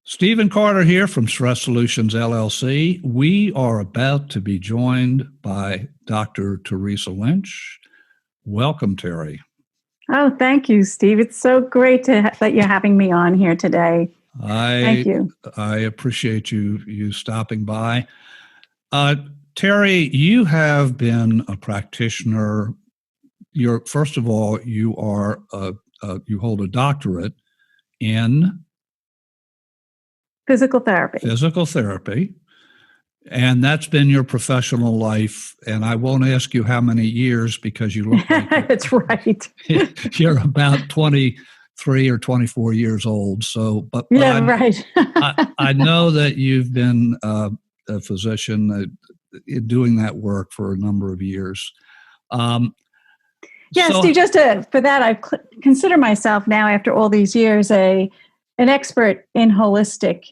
Stephen Carter here from Stress Solutions, LLC. We are about to be joined by Dr. Teresa Lynch. Welcome, Terry. Oh, thank you, Steve. It's so great that you're having me on here today. Thank you. I appreciate you stopping by. Terry, you have been a practitioner. First of all, you hold a doctorate in Physical therapy. And that's been your professional life. And I won't ask you how many years because you look like that's right. You're about 23 or 24 years old. So, right. I know that you've been a physician doing that work for a number of years. Steve, for that, I consider myself now, after all these years, an expert in holistic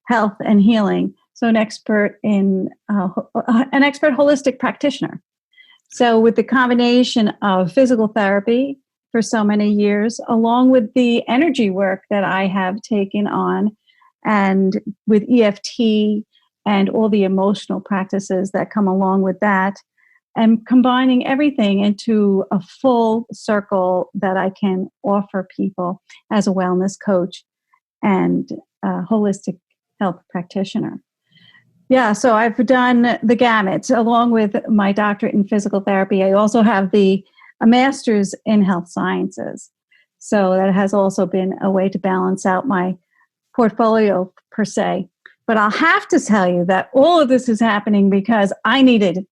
health and healing. So an expert holistic practitioner. So with the combination of physical therapy for so many years, along with the energy work that I have taken on, and with EFT and all the emotional practices that come along with that, and combining everything into a full circle that I can offer people as a wellness coach and a holistic health practitioner. Yeah, so I've done the gamut. Along with my doctorate in physical therapy, I also have a master's in health sciences. So that has also been a way to balance out my portfolio per se. But I'll have to tell you that all of this is happening because I needed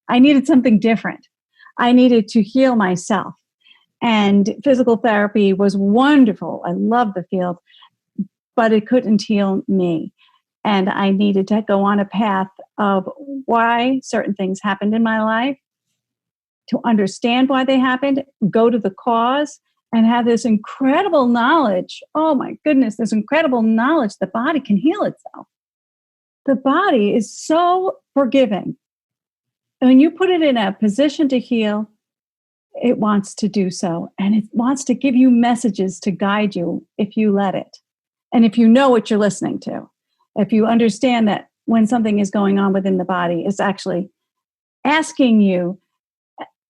something different. I needed to heal myself. And physical therapy was wonderful. I love the field, but it couldn't heal me. And I needed to go on a path of why certain things happened in my life, to understand why they happened, go to the cause, and have this incredible knowledge. Oh my goodness, this incredible knowledge the body can heal itself. The body is so forgiving. And when you put it in a position to heal, it wants to do so. And it wants to give you messages to guide you if you let it. And if you know what you're listening to. If you understand that when something is going on within the body, it's actually asking you,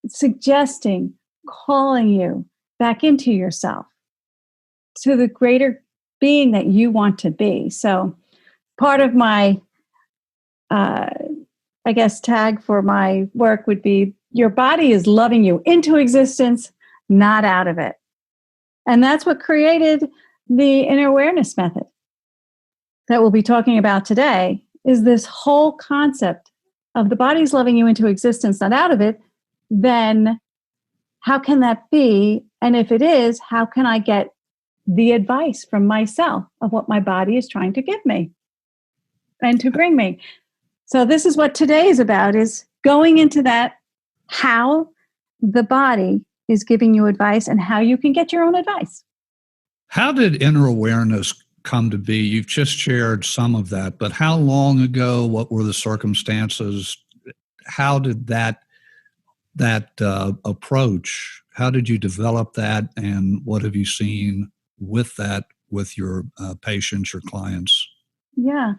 suggesting, calling you back into yourself, to the greater being that you want to be. So part of my, tag for my work would be, your body is loving you into existence, not out of it. And that's what created the inner awareness method that we'll be talking about today, is this whole concept of the body's loving you into existence, not out of it. Then how can that be? And if it is, how can I get the advice from myself of what my body is trying to give me and to bring me? So this is what today is about, is going into that, how the body is giving you advice and how you can get your own advice. How did inner awareness come to be? You've just shared some of that, but how long ago? What were the circumstances? How did that approach? How did you develop that, and what have you seen with that with your patients or clients? Yeah,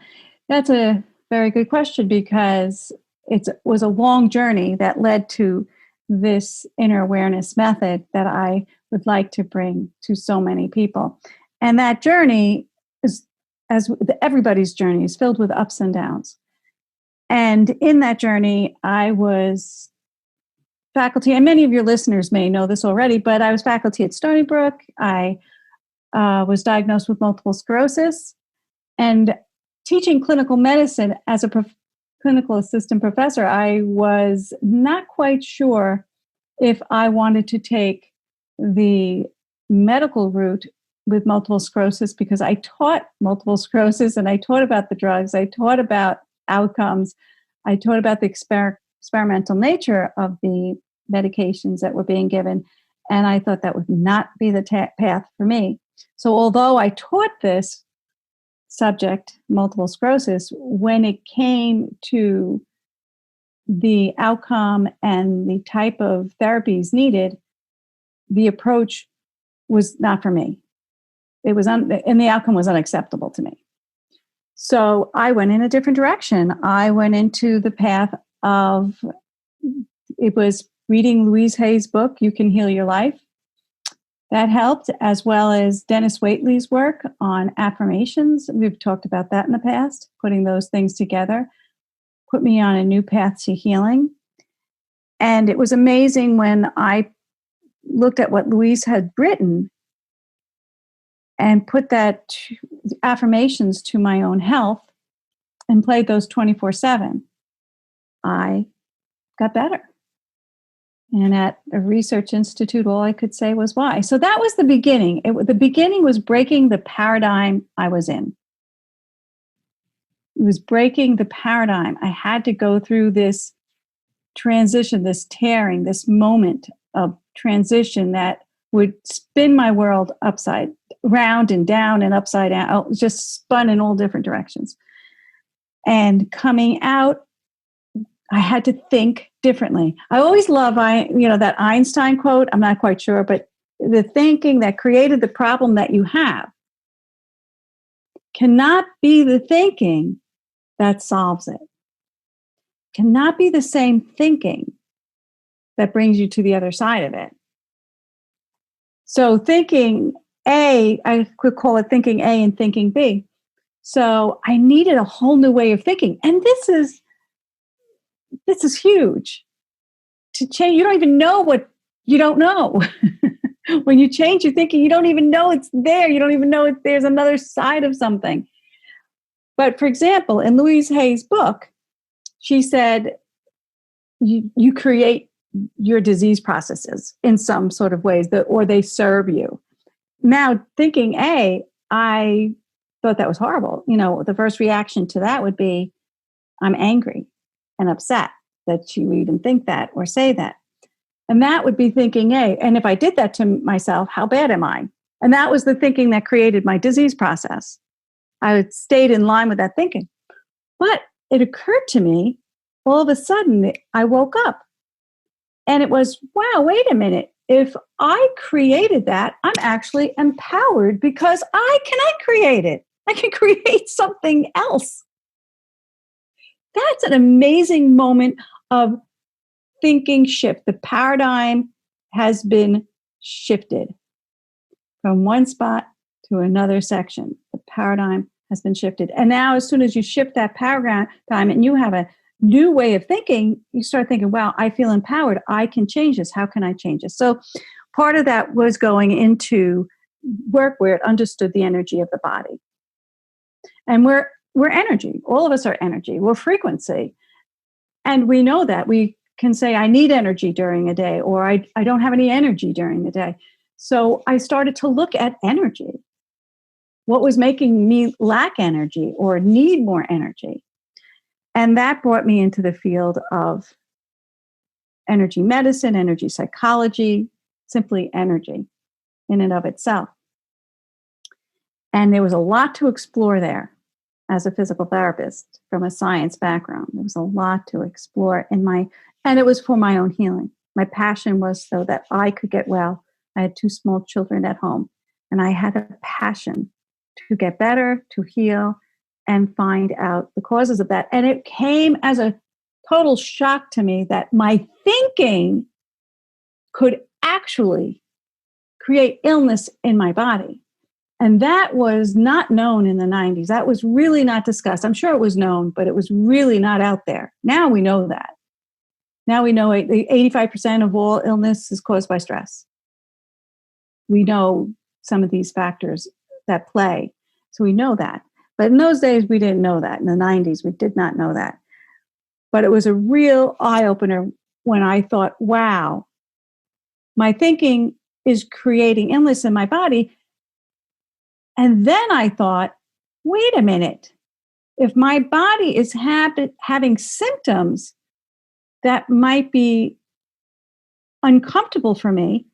that's a very good question, because it was a long journey that led to this inner awareness method that I would like to bring to so many people. And that journey is, as everybody's journey, is filled with ups and downs. And in that journey, I was faculty, and many of your listeners may know this already, but I was faculty at Stony Brook. I was diagnosed with multiple sclerosis, and teaching clinical medicine as a clinical assistant professor, I was not quite sure if I wanted to take the medical route with multiple sclerosis, because I taught multiple sclerosis and I taught about the drugs, I taught about outcomes, I taught about the experimental nature of the medications that were being given, and I thought that would not be the path for me. So although I taught this subject, multiple sclerosis, when it came to the outcome and the type of therapies needed, the approach was not for me. It was and the outcome was unacceptable to me. So I went in a different direction. I went into the path of, it was reading Louise Hay's book, You Can Heal Your Life. That helped, as well as Dennis Waitley's work on affirmations. We've talked about that in the past. Putting those things together put me on a new path to healing. And it was amazing when I looked at what Louise had written and put that affirmations to my own health and played those 24/7. I got better. And at a research institute, all I could say was why. So that was the beginning. The beginning was breaking the paradigm I was in. It was breaking the paradigm. I had to go through this transition, this tearing, this moment of transition that would spin my world upside round and down and upside down. It just spun in all different directions. And coming out, I had to think differently. I always love, that Einstein quote. I'm not quite sure, but the thinking that created the problem that you have cannot be the thinking that solves it. Cannot be the same thinking that brings you to the other side of it. So thinking A, I could call it thinking A and thinking B. So I needed a whole new way of thinking. And this is huge. To change, you don't even know what you don't know. When you change your thinking, you don't even know it's there. You don't even know there's another side of something. But for example, in Louise Hay's book, she said, you create your disease processes in some sort of ways, or they serve you. Now, thinking A, I thought that was horrible. The first reaction to that would be, I'm angry and upset that you even think that or say that. And that would be thinking A. And if I did that to myself, how bad am I? And that was the thinking that created my disease process. I had stayed in line with that thinking. But it occurred to me, all of a sudden, I woke up. And it was, wow, wait a minute. If I created that, I'm actually empowered because I cannot create it. I can create something else. That's an amazing moment of thinking shift. The paradigm has been shifted from one spot to another section. The paradigm has been shifted. And now as soon as you shift that paradigm and you have a new way of thinking, you start thinking, wow, I feel empowered. I can change this. How can I change this? So part of that was going into work where it understood the energy of the body. And we're energy. All of us are energy. We're frequency. And we know that. We can say, I need energy during a day, or I don't have any energy during the day. So I started to look at energy. What was making me lack energy or need more energy? And that brought me into the field of energy medicine, energy psychology, simply energy in and of itself. And there was a lot to explore there as a physical therapist from a science background. There was a lot to explore and it was for my own healing. My passion was so that I could get well. I had 2 small children at home, and I had a passion to get better, to heal, and find out the causes of that. And it came as a total shock to me that my thinking could actually create illness in my body. And that was not known in the 90s. That was really not discussed. I'm sure it was known, but it was really not out there. Now we know that. Now we know 85% of all illness is caused by stress. We know some of these factors that play. So we know that. But in those days, we didn't know that. In the 90s, we did not know that. But it was a real eye-opener when I thought, wow, my thinking is creating illness in my body. And then I thought, wait a minute. If my body is having symptoms that might be uncomfortable for me,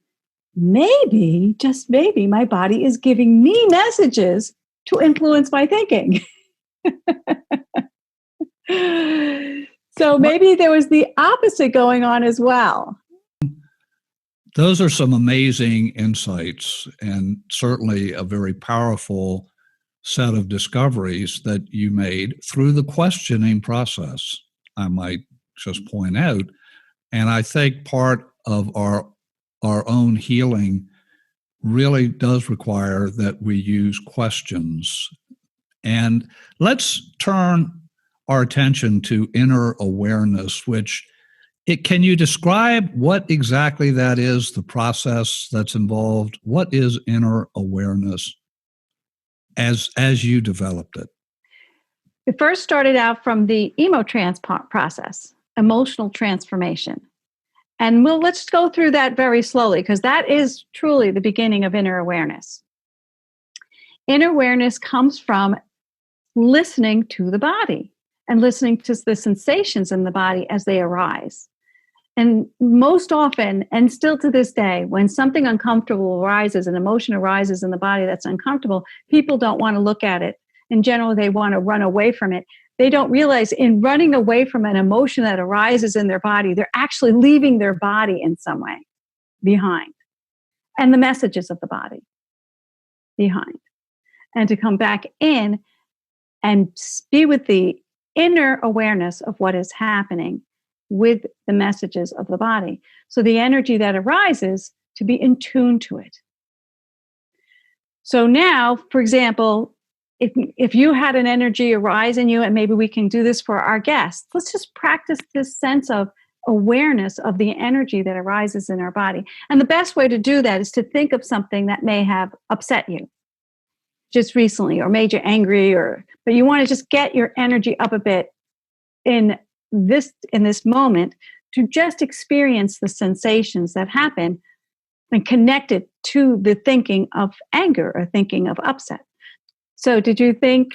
maybe, just maybe, my body is giving me messages to influence my thinking. So maybe there was the opposite going on as well. Those are some amazing insights and certainly a very powerful set of discoveries that you made through the questioning process, I might just point out. And I think part of our own healing really does require that we use questions. And let's turn our attention to inner awareness, which can you describe what exactly that is, the process that's involved? What is inner awareness as you developed it? It first started out from the EmoTrance process, emotional transformation. And let's go through that very slowly, because that is truly the beginning of inner awareness. Inner awareness comes from listening to the body and listening to the sensations in the body as they arise. And most often, and still to this day, when something uncomfortable arises, an emotion arises in the body that's uncomfortable, people don't want to look at it. In general, they want to run away from it. They don't realize in running away from an emotion that arises in their body, they're actually leaving their body in some way behind, and the messages of the body behind. And to come back in and be with the inner awareness of what is happening with the messages of the body. So the energy that arises, to be in tune to it. So now, for example, if you had an energy arise in you, and maybe we can do this for our guests, let's just practice this sense of awareness of the energy that arises in our body. And the best way to do that is to think of something that may have upset you just recently or made you angry, but you want to just get your energy up a bit in this moment to just experience the sensations that happen and connect it to the thinking of anger or thinking of upset. So did you think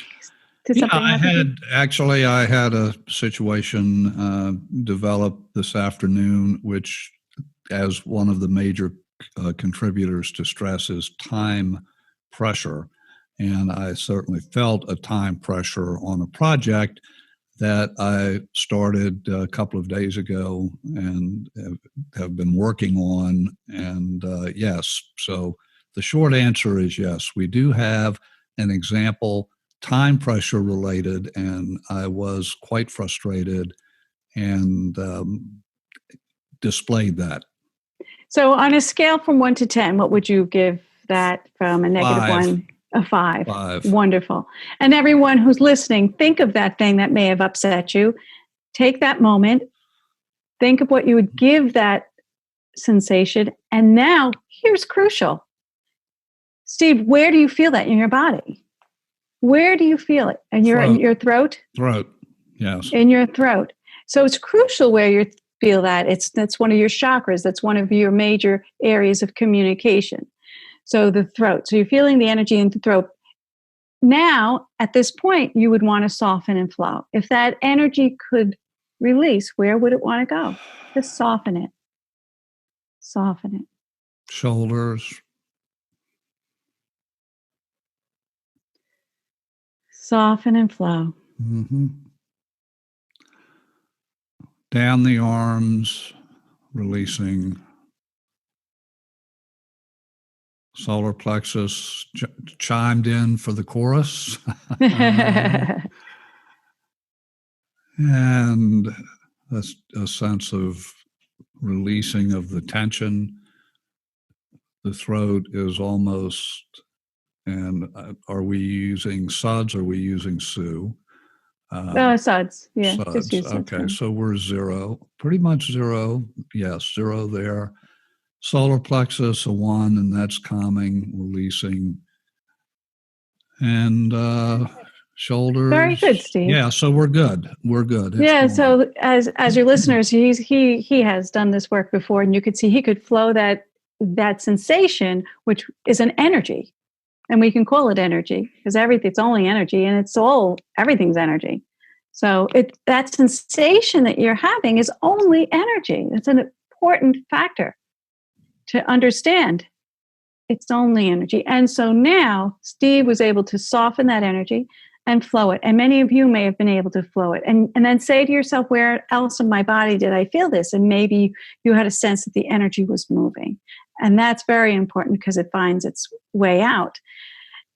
to something? I had a situation develop this afternoon, which as one of the major contributors to stress is time pressure. And I certainly felt a time pressure on a project that I started a couple of days ago and have been working on. And yes, so the short answer is yes, we do have an example, time pressure related, and I was quite frustrated and displayed that. So on a scale from 1 to 10, what would you give that from a negative 5. 1? A 5. 5. Wonderful. And everyone who's listening, think of that thing that may have upset you. Take that moment. Think of what you would give that sensation. And now, here's crucial. Steve, where do you feel that in your body? Where do you feel it? In your throat? Throat, yes. In your throat. So it's crucial where you feel that. That's one of your chakras. That's one of your major areas of communication. So the throat. So you're feeling the energy in the throat. Now, at this point, you would want to soften and flow. If that energy could release, where would it want to go? Just soften it. Soften it. Shoulders. Soften and flow. Mm-hmm. Down the arms, releasing. Solar plexus chimed in for the chorus. And that's a sense of releasing of the tension. The throat is almost, and are we using suds or are we using Sue? Suds. Yeah. Suds. Just use suds. Okay, so we're 0. Pretty much 0. Yes, 0 there. Solar plexus, a 1, and that's calming, releasing. And shoulders. Very good, Steve. Yeah, so we're good. We're good. It's so as your listeners, he has done this work before, and you could see he could flow that sensation, which is an energy, and we can call it energy because it's only energy, and everything's energy. So that sensation that you're having is only energy. That's an important factor to understand. It's only energy. And so now Steve was able to soften that energy and flow it. And many of you may have been able to flow it. And then say to yourself, where else in my body did I feel this? And maybe you had a sense that the energy was moving. And that's very important because it finds its way out.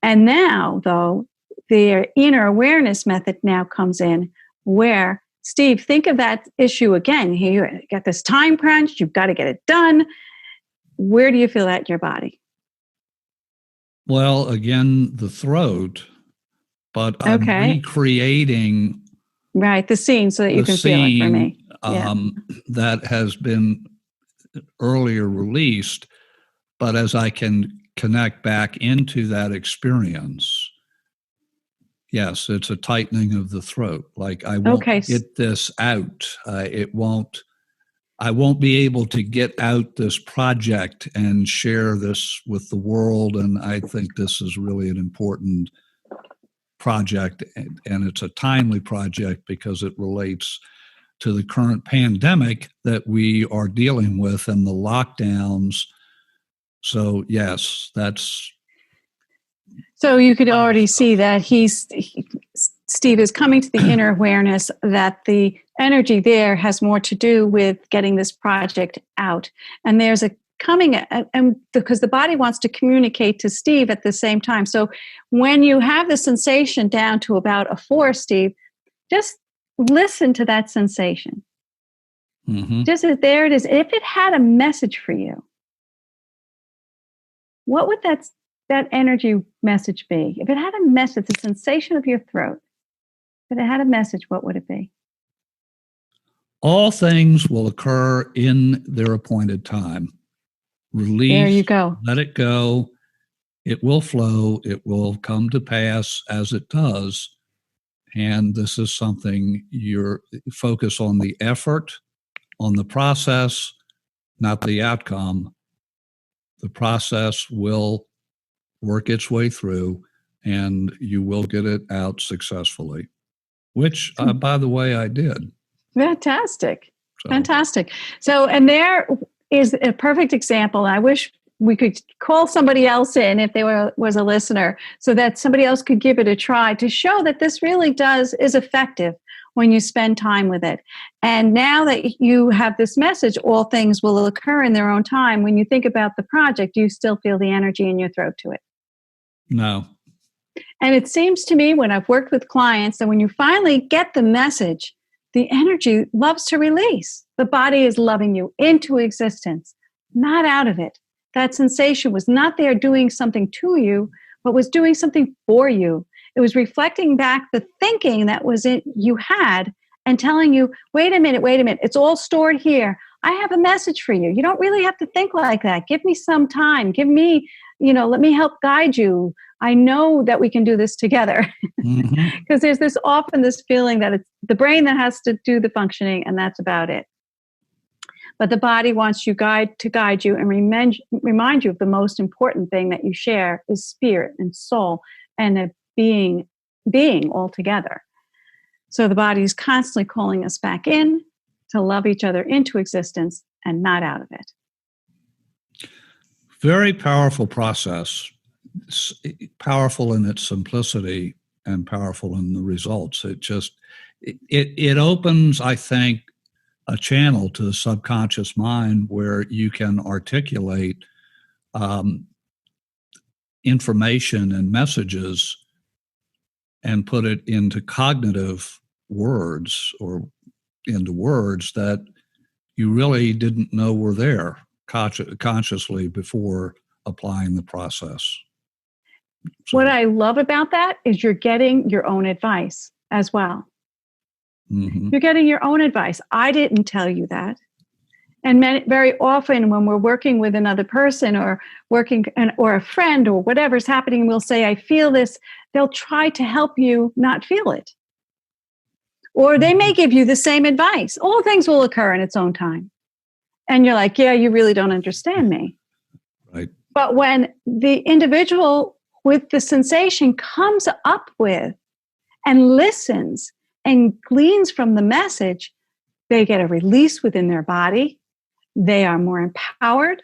And now, though, their inner awareness method now comes in, where, Steve, think of that issue again. You got this time crunch, you've got to get it done. Where do you feel that in your body? Well, again, the throat, but I'm recreating the scene so that you can feel it for me. That has been earlier released, but as I can connect back into that experience, yes, it's a tightening of the throat. Like I won't get this out. I won't be able to get out this project and share this with the world. And I think this is really an important project, and it's a timely project because it relates to the current pandemic that we are dealing with and the lockdowns. So yes, that's. So you could already see that Steve is coming to the inner awareness that the energy there has more to do with getting this project out. And there's a coming, and because the body wants to communicate to Steve at the same time. So when you have the sensation down to about a 4, Steve, just listen to that sensation. Mm-hmm. Just there it is. If it had a message for you, what would that energy message be? If it had a message, the sensation of your throat, if it had a message, what would it be? All things will occur in their appointed time. Release, there you go. Let it go. It will flow. It will come to pass as it does. And this is something you're focus on the effort, on the process, not the outcome. The process will work its way through and you will get it out successfully, which, by the way, I did. Fantastic. Fantastic. So, and there is a perfect example. I wish we could call somebody else in if there was a listener so that somebody else could give it a try to show that this really is effective when you spend time with it. And now that you have this message, all things will occur in their own time. When you think about the project, do you still feel the energy in your throat to it? No. And it seems to me when I've worked with clients that when you finally get the message, the energy loves to release. The body is loving you into existence, not out of it. That sensation was not there doing something to you, but was doing something for you. It was reflecting back the thinking that you had and telling you, wait a minute, it's all stored here. I have a message for you. You don't really have to think like that. Give me some time. Give me, let me help guide you. I know that we can do this together. Because there's often this feeling that it's the brain that has to do the functioning, and that's about it. But the body wants to guide you and remind you of the most important thing that you share is spirit and soul and a being altogether. So the body is constantly calling us back in to love each other into existence and not out of it. Very powerful process. It's powerful in its simplicity and powerful in the results. It opens, I think, a channel to the subconscious mind where you can articulate information and messages and put it into cognitive words or into words that you really didn't know were there consciously before applying the process. So, what I love about that is you're getting your own advice as well. Mm-hmm. You're getting your own advice. I didn't tell you that. And very often when we're working with another person or a friend or whatever's happening, we'll say, I feel this. They'll try to help you not feel it. Or they may give you the same advice. All things will occur in its own time. And you're like, yeah, you really don't understand me. Right. But when the individual with the sensation comes up with and listens and gleans from the message, they get a release within their body. They are more empowered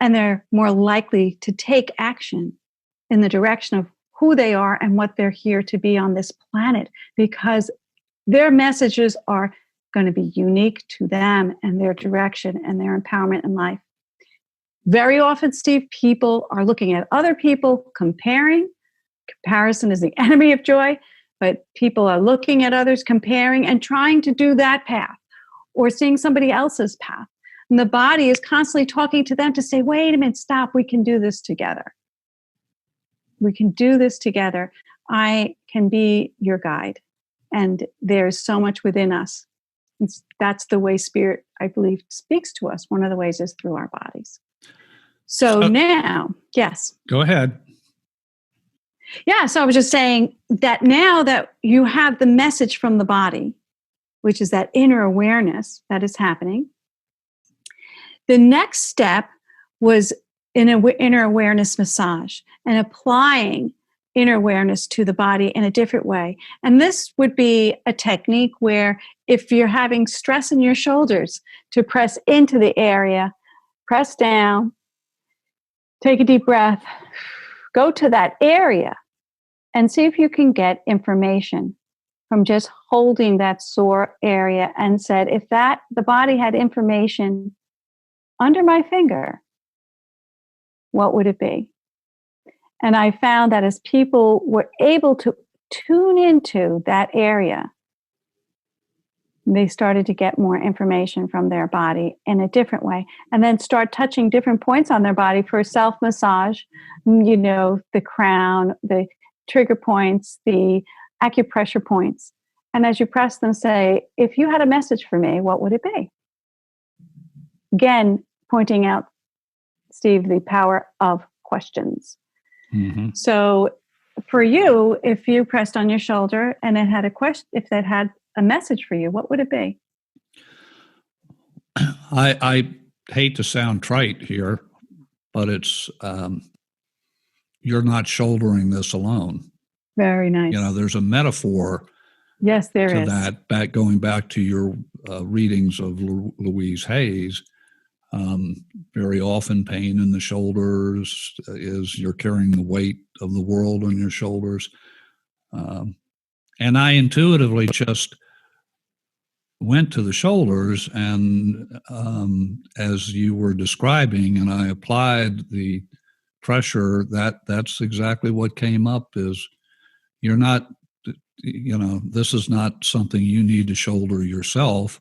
and they're more likely to take action in the direction of who they are and what they're here to be on this planet, because their messages are going to be unique to them and their direction and their empowerment in life. Very often, Steve, people are looking at other people, comparing, comparison is the enemy of joy, but people are looking at others, comparing, and trying to do that path or seeing somebody else's path. And the body is constantly talking to them to say, wait a minute, stop, we can do this together. We can do this together. I can be your guide. And there's so much within us. That's the way spirit, I believe, speaks to us. One of the ways is through our bodies. So now, yes. Go ahead. Yeah, so I was just saying that now that you have the message from the body, which is that inner awareness that is happening, the next step was inner awareness massage and applying inner awareness to the body in a different way. And this would be a technique where if you're having stress in your shoulders, to press into the area, press down, take a deep breath, go to that area and see if you can get information from just holding that sore area, and said, if the body had information under my finger, what would it be? And I found that as people were able to tune into that area, they started to get more information from their body in a different way, and then start touching different points on their body for self-massage, the crown, the trigger points, the acupressure points. And as you press them, say, if you had a message for me, what would it be? Again, pointing out, Steve, the power of questions. Mm-hmm. So for you, if you pressed on your shoulder and it had a question, if that had a message for you, what would it be? I hate to sound trite here, but it's you're not shouldering this alone. Very nice. There's a metaphor. Yes, there is. That going back to your readings of Louise Hay's. Very often pain in the shoulders is you're carrying the weight of the world on your shoulders. And I intuitively just went to the shoulders, and as you were describing, and I applied the pressure, that's exactly what came up is you're not, this is not something you need to shoulder yourself.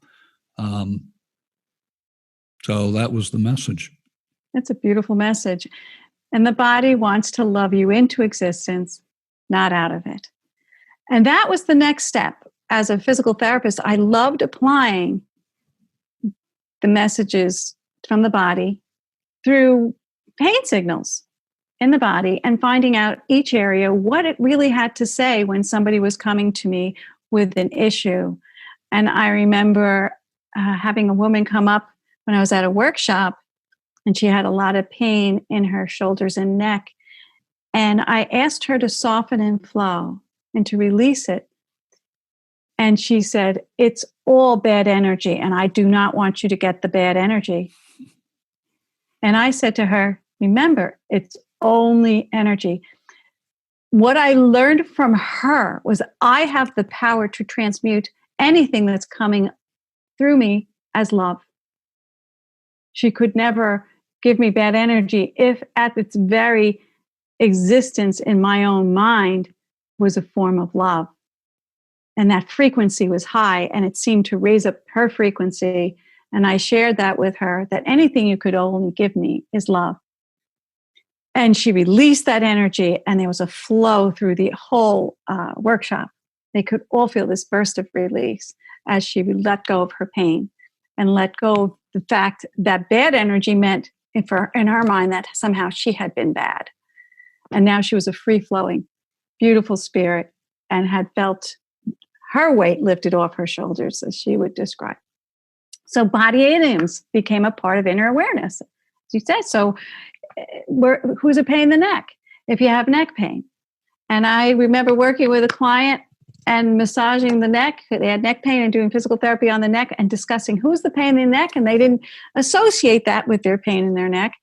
So that was the message. That's a beautiful message. And the body wants to love you into existence, not out of it. And that was the next step. As a physical therapist, I loved applying the messages from the body through pain signals in the body and finding out each area what it really had to say when somebody was coming to me with an issue. And I remember having a woman come up when I was at a workshop, and she had a lot of pain in her shoulders and neck. And I asked her to soften and flow and to release it. And she said, it's all bad energy, and I do not want you to get the bad energy. And I said to her, remember, it's only energy. What I learned from her was I have the power to transmute anything that's coming through me as love. She could never give me bad energy if at its very existence in my own mind was a form of love. And that frequency was high, and it seemed to raise up her frequency. And I shared that with her, that anything you could only give me is love. And she released that energy, and there was a flow through the whole workshop. They could all feel this burst of release as she let go of her pain and let go of the fact that bad energy meant, in her mind, that somehow she had been bad. And now she was a free-flowing, beautiful spirit and had felt her weight lifted off her shoulders, as she would describe. So body idioms became a part of inner awareness, as you said. So who's a pain in the neck if you have neck pain? And I remember working with a client and massaging the neck. They had neck pain and doing physical therapy on the neck and discussing who's the pain in the neck. And they didn't associate that with their pain in their neck,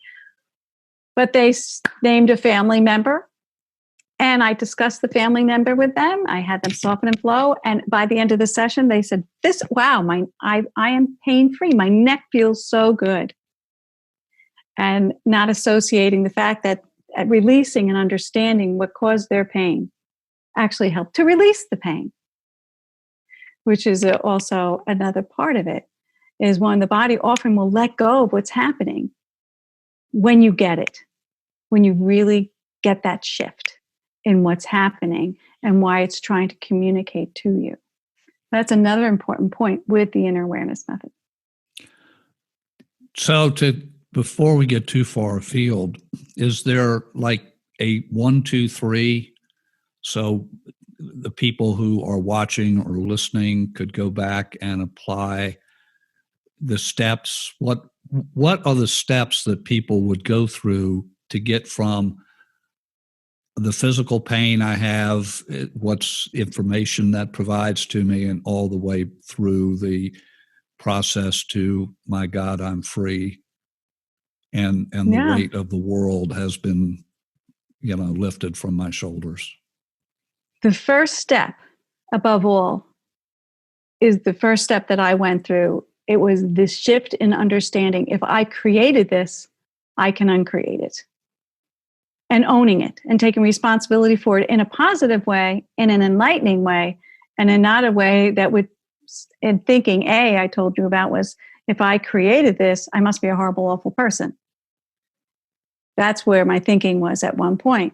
but they named a family member. And I discussed the family member with them. I had them soften and flow. And by the end of the session, they said, I am pain-free. My neck feels so good. And not associating the fact that at releasing and understanding what caused their pain actually helped to release the pain, which is also another part of it, is when the body often will let go of what's happening when you get it, when you really get that shift in what's happening and why it's trying to communicate to you. That's another important point with the inner awareness method. So before we get too far afield, is there like a 1, 2, 3? So the people who are watching or listening could go back and apply the steps. What are the steps that people would go through to get from the physical pain I have, what's information that provides to me, and all the way through the process to, my God, I'm free, and the weight of the world has been, lifted from my shoulders? The first step, above all, is the first step that I went through. It was this shift in understanding, if I created this, I can uncreate it. And owning it and taking responsibility for it in a positive way, in an enlightening way, and in not a way that would, in thinking I told you about, was, if I created this, I must be a horrible, awful person. That's where my thinking was at one point.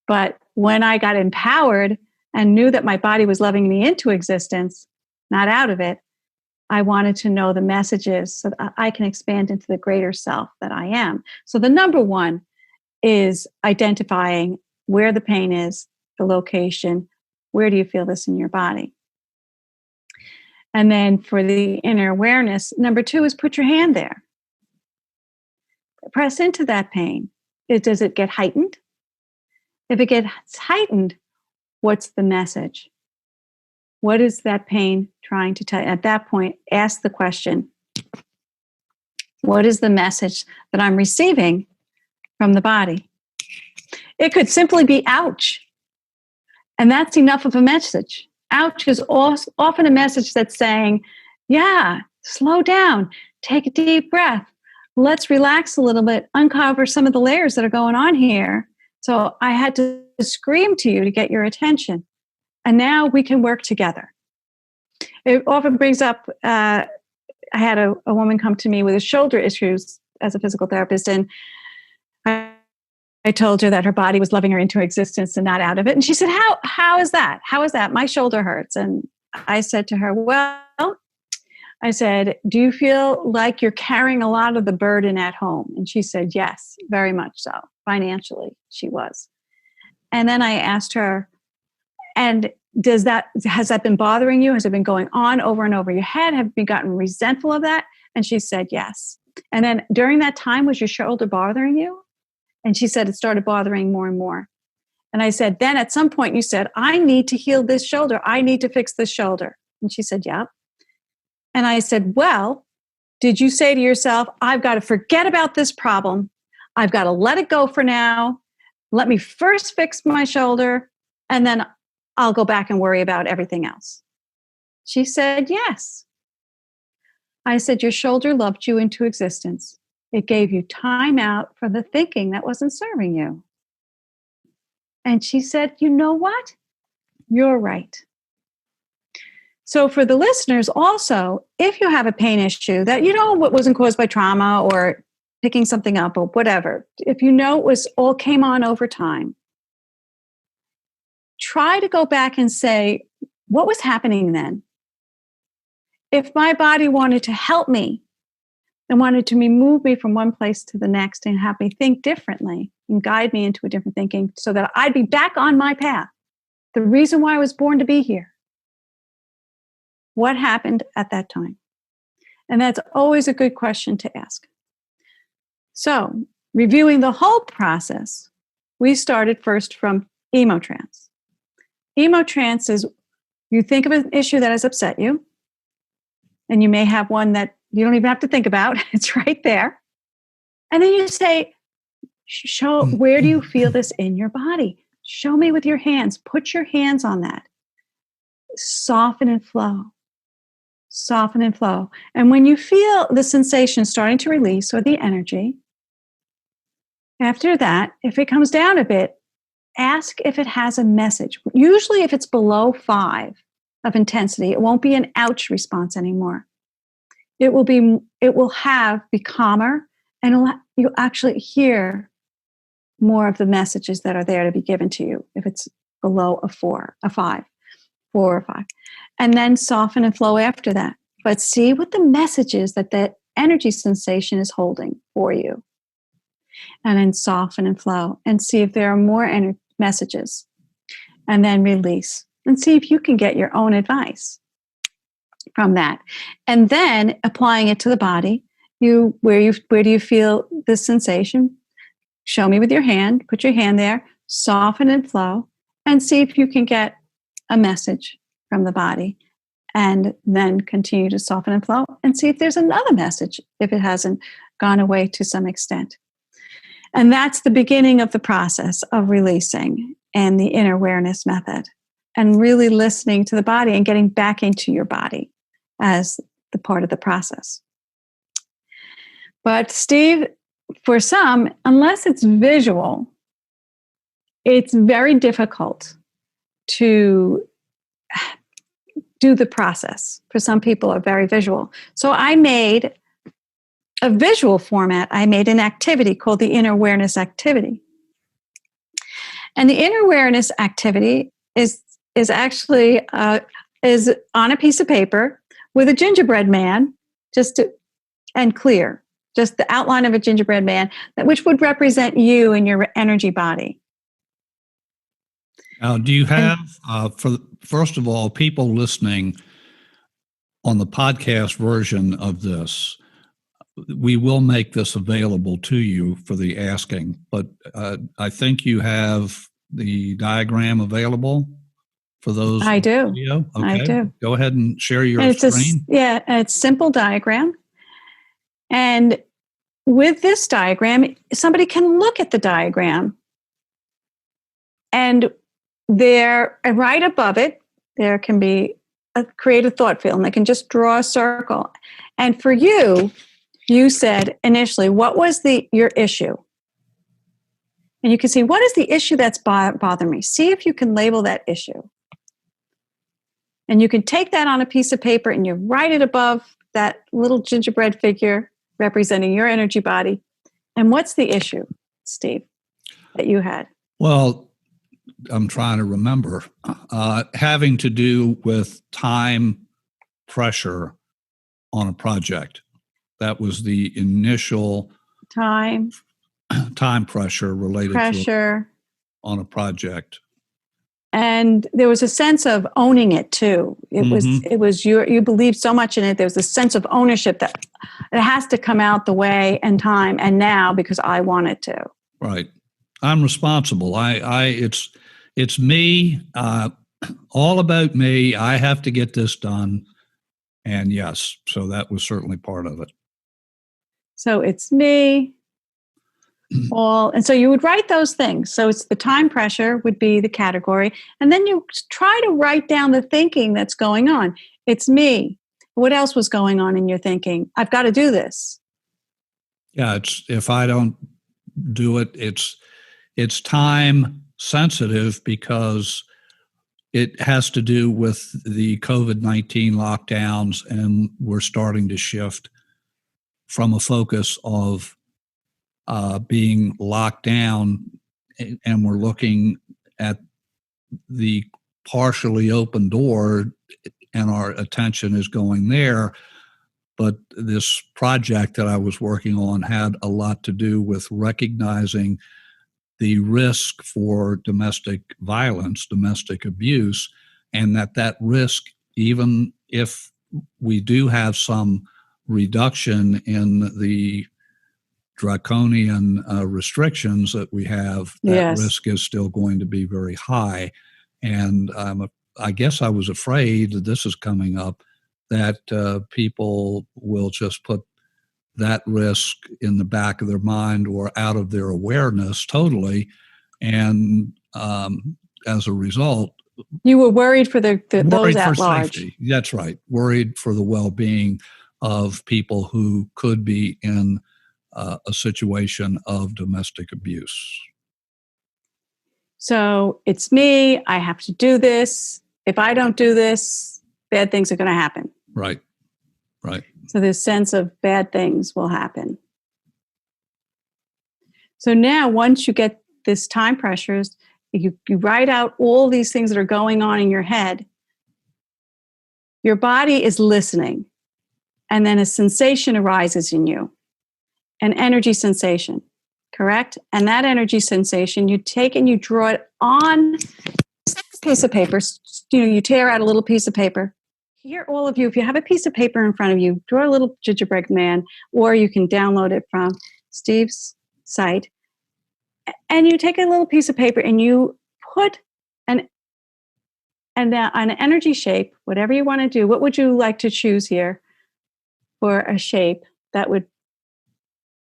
But when I got empowered and knew that my body was loving me into existence, not out of it, I wanted to know the messages so that I can expand into the greater self that I am. So the number one is identifying where the pain is, the location, where do you feel this in your body? And then for the inner awareness, number two is put your hand there. Press into that pain. Does it get heightened? If it gets heightened, what's the message? What is that pain trying to tell you? At that point, ask the question, what is the message that I'm receiving from the body? It could simply be ouch. And that's enough of a message. Ouch is often a message that's saying, yeah, slow down, take a deep breath. Let's relax a little bit, uncover some of the layers that are going on here. So I had to scream to you to get your attention. And now we can work together. It often brings up, I had a woman come to me with shoulder issues as a physical therapist, and I told her that her body was loving her into existence and not out of it. And she said, how is that? How is that? My shoulder hurts. And I said to her, well, I said, do you feel like you're carrying a lot of the burden at home? And she said, yes, very much so. Financially, she was. And then I asked her, and has that been bothering you? Has it been going on over and over your head? Have you gotten resentful of that? And she said, yes. And then during that time, was your shoulder bothering you? And she said, it started bothering more and more. And I said, then at some point you said, I need to heal this shoulder. I need to fix this shoulder. And she said, yeah. And I said, well, did you say to yourself, I've got to forget about this problem. I've got to let it go for now. Let me first fix my shoulder, and then I'll go back and worry about everything else. She said, yes. I said, your shoulder loved you into existence. It gave you time out for the thinking that wasn't serving you. And she said, you know what? You're right. So for the listeners also, if you have a pain issue that what wasn't caused by trauma or picking something up or whatever, if it was all came on over time, try to go back and say, what was happening then? If my body wanted to help me and wanted to move me from one place to the next and have me think differently and guide me into a different thinking so that I'd be back on my path, the reason why I was born to be here, what happened at that time? And that's always a good question to ask. So, reviewing the whole process, we started first from EmoTrance. EmoTrance is, you think of an issue that has upset you, and you may have one that you don't even have to think about. It's right there. And then you say, where do you feel this in your body? Show me with your hands. Put your hands on that. Soften and flow. Soften and flow. And when you feel the sensation starting to release, or the energy, After that, if it comes down a bit, ask if it has a message. Usually, if it's below 5 of intensity, it won't be an ouch response anymore. It will be calmer, and you'll actually hear more of the messages that are there to be given to you if it's below a 4 or 5. And then soften and flow after that. But see what the message is that the energy sensation is holding for you. And then soften and flow and see if there are more messages. And then release and see if you can get your own advice from that. And then applying it to the body, where do you feel this sensation? Show me with your hand, put your hand there, soften and flow, and see if you can get a message from the body. And then continue to soften and flow and see if there's another message if it hasn't gone away to some extent. And that's the beginning of the process of releasing and the inner awareness method, and really listening to the body and getting back into your body as the part of the process. But Steve, for some, unless it's visual, it's very difficult to do the process. For some people are very visual. So I made a visual format. I made an activity called the Inner Awareness Activity. And the Inner Awareness Activity is actually is on a piece of paper with a gingerbread man, and clear, just the outline of a gingerbread man, which would represent you and your energy body. Now, do you have, first of all, people listening on the podcast version of this? We will make this available to you for the asking, but I think you have the diagram available for those. I do. Video? Okay. I do. Go ahead and share your screen. It's a simple diagram. And with this diagram, somebody can look at the diagram, and there, right above it, there can be create a thought field, and they can just draw a circle. And for you, you said initially, what was your issue? And you can see, what is the issue that's bothering me? See if you can label that issue. And you can take that on a piece of paper and you write it above that little gingerbread figure representing your energy body. And what's the issue, Steve, that you had? Well, I'm trying to remember. Having to do with time pressure on a project. That was the initial time pressure related to on a project. And there was a sense of owning it too. It was you believed so much in it. There was a sense of ownership that it has to come out the way and time and now because I want it to. Right. I'm responsible. It's me, all about me. I have to get this done. And yes, so that was certainly part of it. So it's me. And so you would write those things. So it's the time pressure would be the category. And then you try to write down the thinking that's going on. It's me. What else was going on in your thinking? I've got to do this. Yeah, if I don't do it, it's time sensitive because it has to do with the COVID-19 lockdowns, and we're starting to shift from a focus of being locked down, and we're looking at the partially open door, and our attention is going there. But this project that I was working on had a lot to do with recognizing the risk for domestic violence, domestic abuse, and that risk, even if we do have some reduction in the draconian restrictions that we have, that risk is still going to be very high. And I guess I was afraid that this is coming up, that people will just put that risk in the back of their mind or out of their awareness totally. And as a result, you were worried for those at large. Safety. That's right. Worried for the well-being of people who could be in a situation of domestic abuse. So it's me. I have to do this. If I don't do this, bad things are going to happen. Right. Right. So this sense of bad things will happen. So now once you get this time pressures, you write out all these things that are going on in your head. Your body is listening. And then a sensation arises in you, an energy sensation, correct? And that energy sensation, you take and you draw it on a piece of paper. You tear out a little piece of paper. Here, all of you, if you have a piece of paper in front of you, draw a little gingerbread man, or you can download it from Steve's site. And you take a little piece of paper and you put an energy shape, whatever you want to do. What would you like to choose here for a shape that would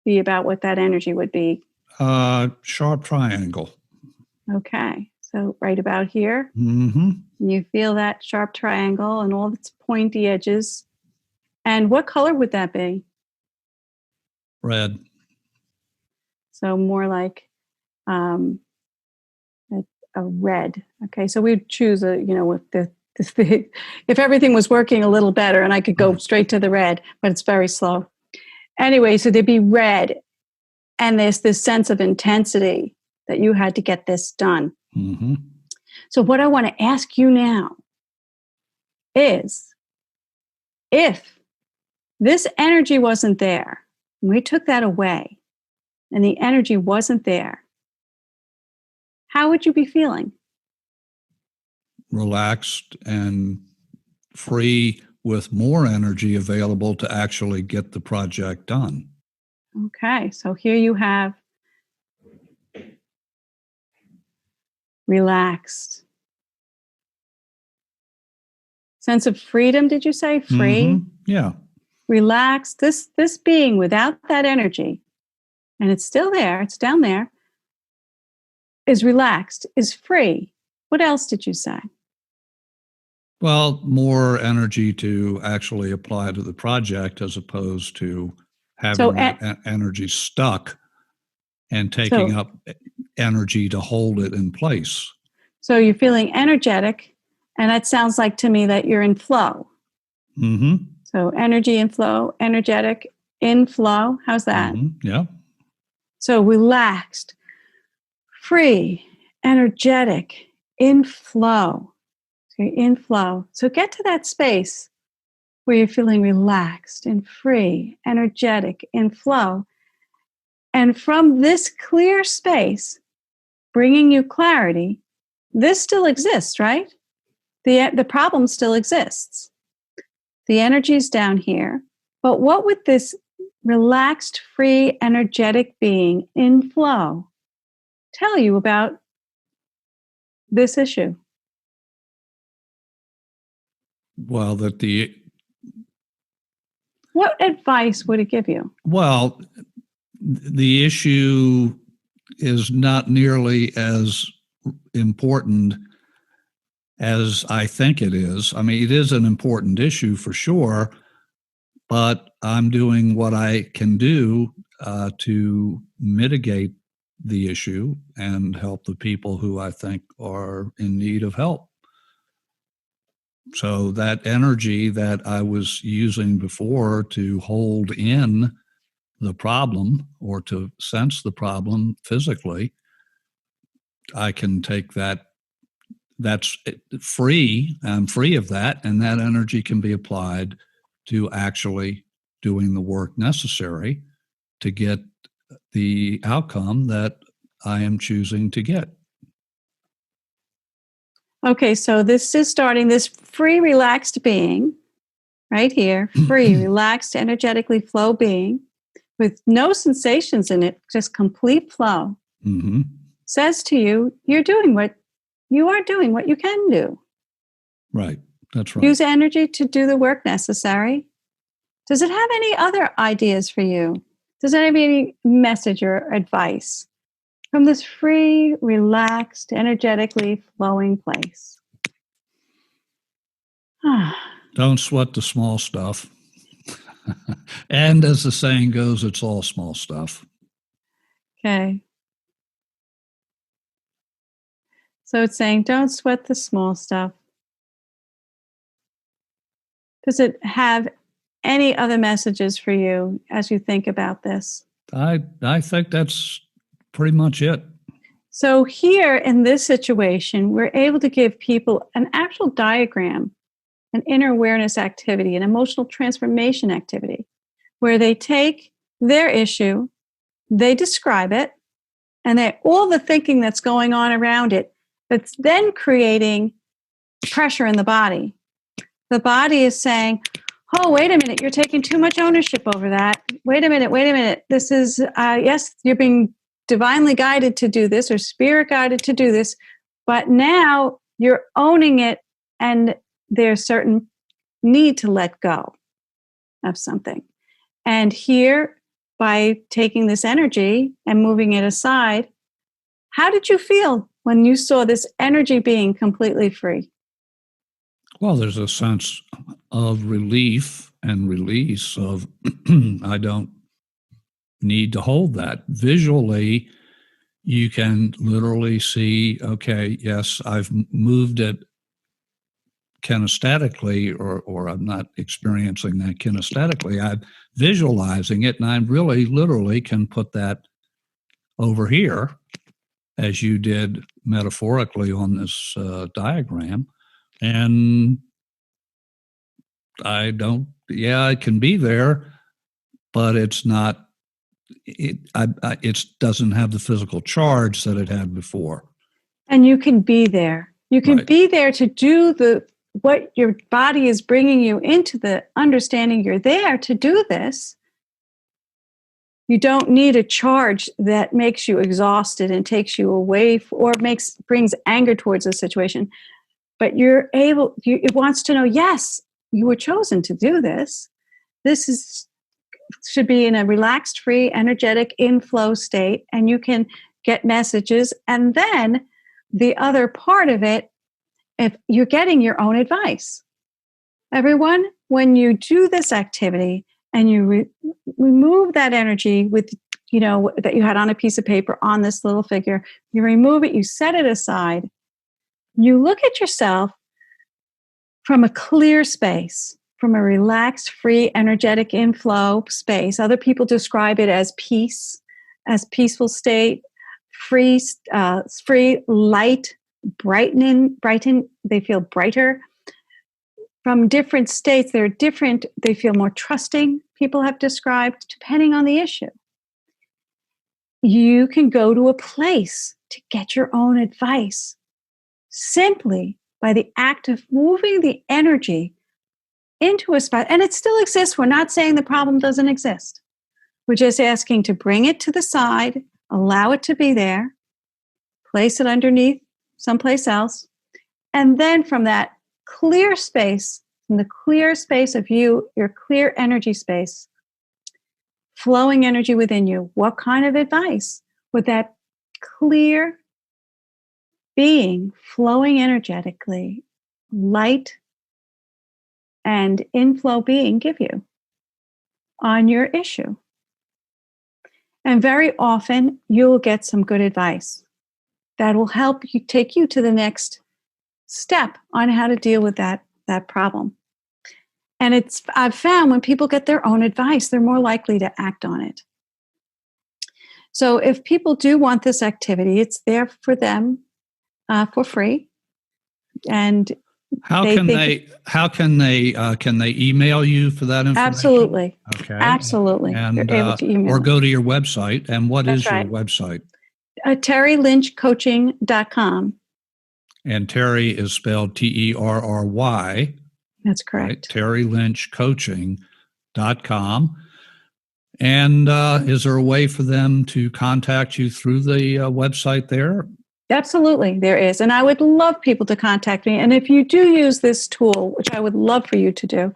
be about what that energy would be? Sharp triangle. Okay. So right about here, Mm-hmm. you feel that sharp triangle and all its pointy edges. And what color would that be? Red. So more like a red. Okay. So we'd choose if everything was working a little better and I could go straight to the red, but it's very slow. Anyway, so there'd be red. And there's this sense of intensity that you had to get this done. Mm-hmm. So what I want to ask you now is, if this energy wasn't there, and we took that away, and the energy wasn't there, how would you be feeling? Relaxed and free, with more energy available to actually get the project done. Okay, so here you have relaxed. Sense of freedom, did you say? Free? Mm-hmm. Yeah. Relaxed. This being without that energy, and it's still there, it's down there, is relaxed, is free. What else did you say? Well, more energy to actually apply to the project, as opposed to having that energy stuck and taking up energy to hold it in place. So you're feeling energetic, and that sounds like to me that you're in flow. Mm-hmm. So energy in flow, energetic in flow. How's that? Mm-hmm. Yeah. So relaxed, free, energetic, in flow. So you're in flow. So get to that space where you're feeling relaxed and free, energetic, in flow. And from this clear space, bringing you clarity, this still exists, right? The problem still exists. The energy's down here. But what would this relaxed, free, energetic being in flow tell you about this issue? Well, what advice would it give you? Well, the issue is not nearly as important as I think it is. I mean, it is an important issue for sure, but I'm doing what I can do to mitigate the issue and help the people who I think are in need of help. So that energy that I was using before to hold in the problem or to sense the problem physically, I can take that. That's free. I'm free of that. And that energy can be applied to actually doing the work necessary to get the outcome that I am choosing to get. Okay, so this is starting this free, relaxed being right here, free, relaxed, energetically flow being with no sensations in it, just complete flow. Mm-hmm. Says to you, you are doing what you can do. Right. That's right. Use energy to do the work necessary. Does it have any other ideas for you? Does it have any message or advice from this free, relaxed, energetically flowing place? Don't sweat the small stuff. And as the saying goes, it's all small stuff. Okay. So it's saying, don't sweat the small stuff. Does it have any other messages for you as you think about this? I think that's pretty much it. So here in this situation, we're able to give people an actual diagram, an inner awareness activity, an emotional transformation activity, where they take their issue, they describe it, and all the thinking that's going on around it, that's then creating pressure in the body. The body is saying, oh, wait a minute, you're taking too much ownership over that. Wait a minute. This is, yes, you're being divinely guided to do this or spirit guided to do this, but now you're owning it and there's certain need to let go of something. And here, by taking this energy and moving it aside, how did you feel when you saw this energy being completely free? Well, there's a sense of relief and release of I don't need to hold that. Visually, you can literally see, okay, yes, I've moved it kinesthetically, or I'm not experiencing that kinesthetically. I'm visualizing it, and I really literally can put that over here, as you did metaphorically on this diagram. And it can be there, but it's not, it doesn't have the physical charge that it had before. And you can be there. You can be there to do what your body is bringing you into, the understanding you're there to do this. You don't need a charge that makes you exhausted and takes you away or brings anger towards a situation. But it wants to know, yes, you were chosen to do this. This should be in a relaxed, free, energetic inflow state, and you can get messages. And then the other part of it, if you're getting your own advice. Everyone, when you do this activity and you remove that energy with, that you had on a piece of paper on this little figure, you remove it, you set it aside, you look at yourself from a clear space, from a relaxed, free, energetic inflow space. Other people describe it as peace, as peaceful state, free, light, brighten, they feel brighter. From different states, they feel more trusting, people have described, depending on the issue. You can go to a place to get your own advice simply by the act of moving the energy into a spot. And it still exists. We're not saying the problem doesn't exist. We're just asking to bring it to the side, allow it to be there, place it underneath someplace else. And then from that clear space, from the clear space of you, your clear energy space, flowing energy within you, what kind of advice would that clear being, flowing energetically, light and inflow being give you on your issue? And very often you'll get some good advice that will help you take you to the next step on how to deal with that problem. And I've found when people get their own advice, they're more likely to act on it. So if people do want this activity, it's there for them for free. And can they email you for that information? Absolutely. Okay. Absolutely. And you're able to email or go to your website. And what is your website? TerryLynchCoaching.com. And Terry is spelled Terry. That's correct. Right? TerryLynchCoaching.com. And is there a way for them to contact you through the website there? Absolutely, there is. And I would love people to contact me. And if you do use this tool, which I would love for you to do,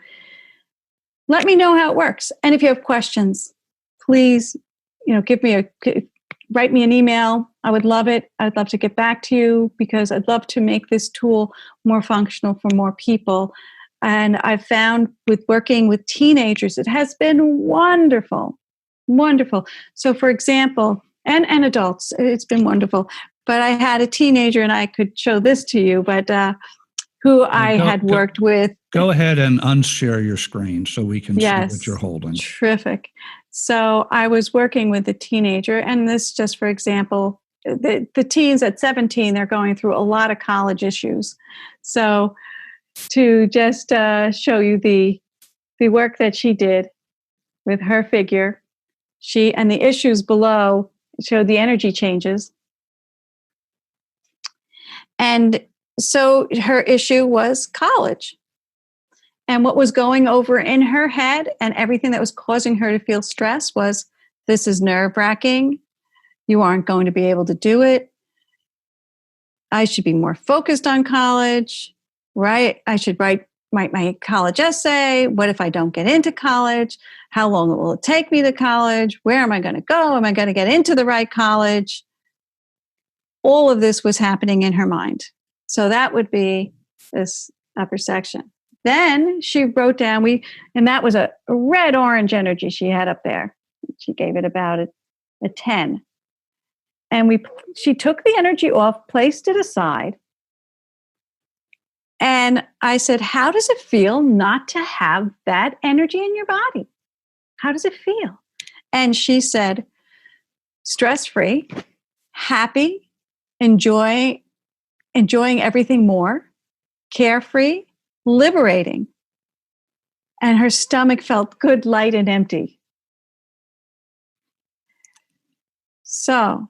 let me know how it works. And if you have questions, please, write me an email. I would love it. I'd love to get back to you because I'd love to make this tool more functional for more people. And I've found with working with teenagers, it has been wonderful, wonderful. So, for example, and adults, it's been wonderful. But I had a teenager, and I could show this to you, but who I had worked with. Go ahead and unshare your screen so we can see what you're Yes, holding. terrific. So I was working with a teenager, and this just for example, the teens at 17, they're going through a lot of college issues. So to just show you the work that she did with her figure, and the issues below showed the energy changes. And so her issue was college. And what was going over in her head and everything that was causing her to feel stress was, this is nerve-wracking. You aren't going to be able to do it. I should be more focused on college, right? I should write my college essay. What if I don't get into college? How long will it take me to college? Where am I going to go? Am I going to get into the right college? All of this was happening in her mind. So that would be this upper section. Then she wrote down, and that was a red-orange energy she had up there. She gave it about a 10. And she took the energy off, placed it aside. And I said, how does it feel not to have that energy in your body? How does it feel? And she said, stress-free, happy, enjoying everything more, carefree, liberating. And her stomach felt good, light, and empty. So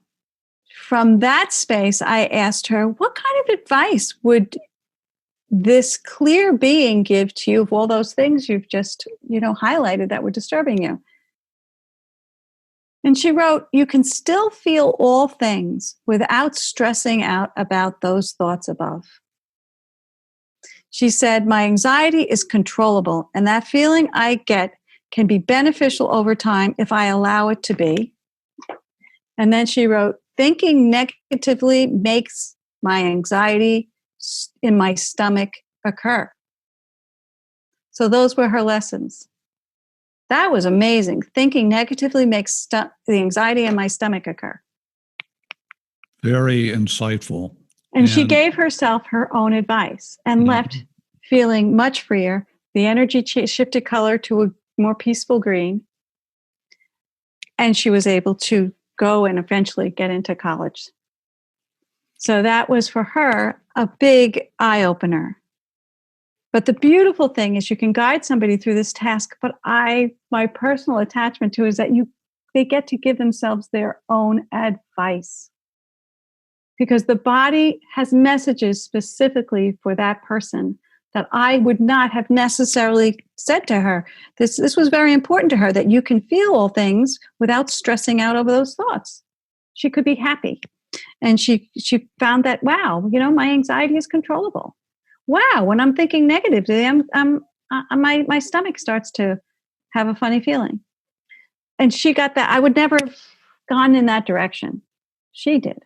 from that space, I asked her, what kind of advice would this clear being give to you of all those things you've just, highlighted that were disturbing you? And she wrote, you can still feel all things without stressing out about those thoughts above. She said, my anxiety is controllable, and that feeling I get can be beneficial over time if I allow it to be. And then she wrote, thinking negatively makes my anxiety in my stomach occur. So those were her lessons. That was amazing. Thinking negatively makes the anxiety in my stomach occur. Very insightful. And she gave herself her own advice and left feeling much freer. The energy shifted color to a more peaceful green. And she was able to go and eventually get into college. So that was for her a big eye-opener. But the beautiful thing is you can guide somebody through this task, but my personal attachment to it is that they get to give themselves their own advice. Because the body has messages specifically for that person that I would not have necessarily said to her. This was very important to her, that you can feel all things without stressing out over those thoughts. She could be happy. And she found that, wow, my anxiety is controllable. Wow, when I'm thinking negatively, my stomach starts to have a funny feeling. And she got that. I would never have gone in that direction. She did.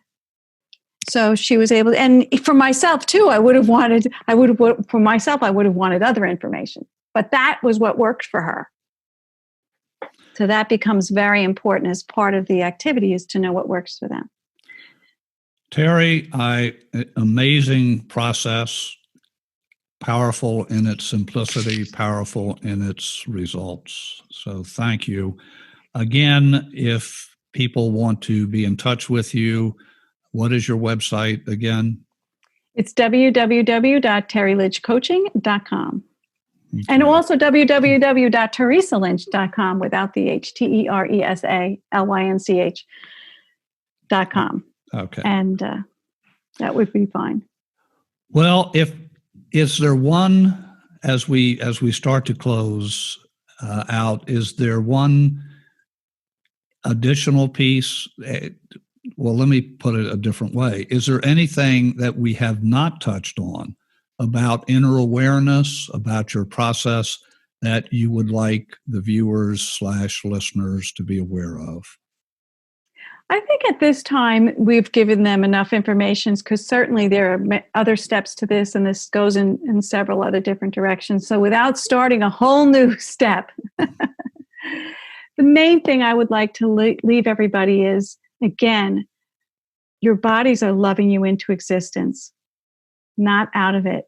So she was able to, and for myself too, I would have wanted other information, but that was what worked for her. So that becomes very important as part of the activity, is to know what works for them. Terry, amazing process, powerful in its simplicity, powerful in its results. So thank you. Again, if people want to be in touch with you, what is your website again? It's www.terrylynchcoaching.com. Okay. And also www.teresalynch.com without the H, TERESALYNCH.com. Okay. And that would be fine. Well, is there one, as we start to close out, is there one additional piece? Well, let me put it a different way. Is there anything that we have not touched on about inner awareness, about your process, that you would like the viewers/listeners to be aware of? I think at this time we've given them enough information, because certainly there are other steps to this, and this goes in several other different directions. So without starting a whole new step, the main thing I would like to leave everybody is, again, your bodies are loving you into existence, not out of it.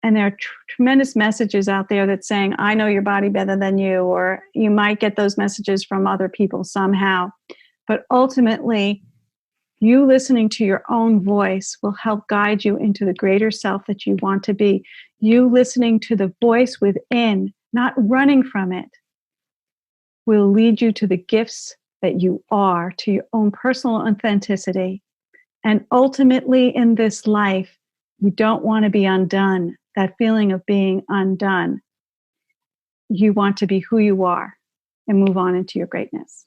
And there are tremendous messages out there that's saying, I know your body better than you, or you might get those messages from other people somehow. But ultimately, you listening to your own voice will help guide you into the greater self that you want to be. You listening to the voice within, not running from it, will lead you to the gifts that you are, to your own personal authenticity. And ultimately in this life, you don't want to be undone, that feeling of being undone. You want to be who you are and move on into your greatness.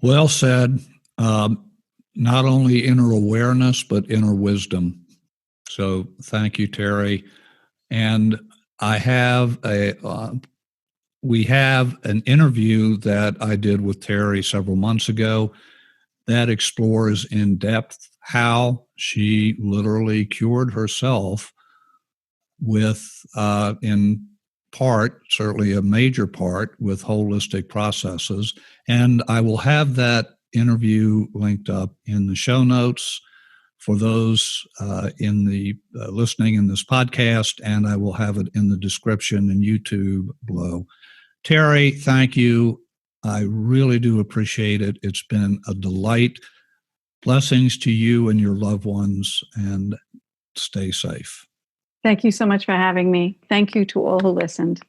Well said. Not only inner awareness, but inner wisdom. So thank you, Terry. And I have we have an interview that I did with Terry several months ago that explores in depth how she literally cured herself with, in part, certainly a major part, with holistic processes. And I will have that interview linked up in the show notes for those in the listening in this podcast, and I will have it in the description in YouTube below. Terry, thank you. I really do appreciate it. It's been a delight. Blessings to you and your loved ones, and stay safe. Thank you so much for having me. Thank you to all who listened.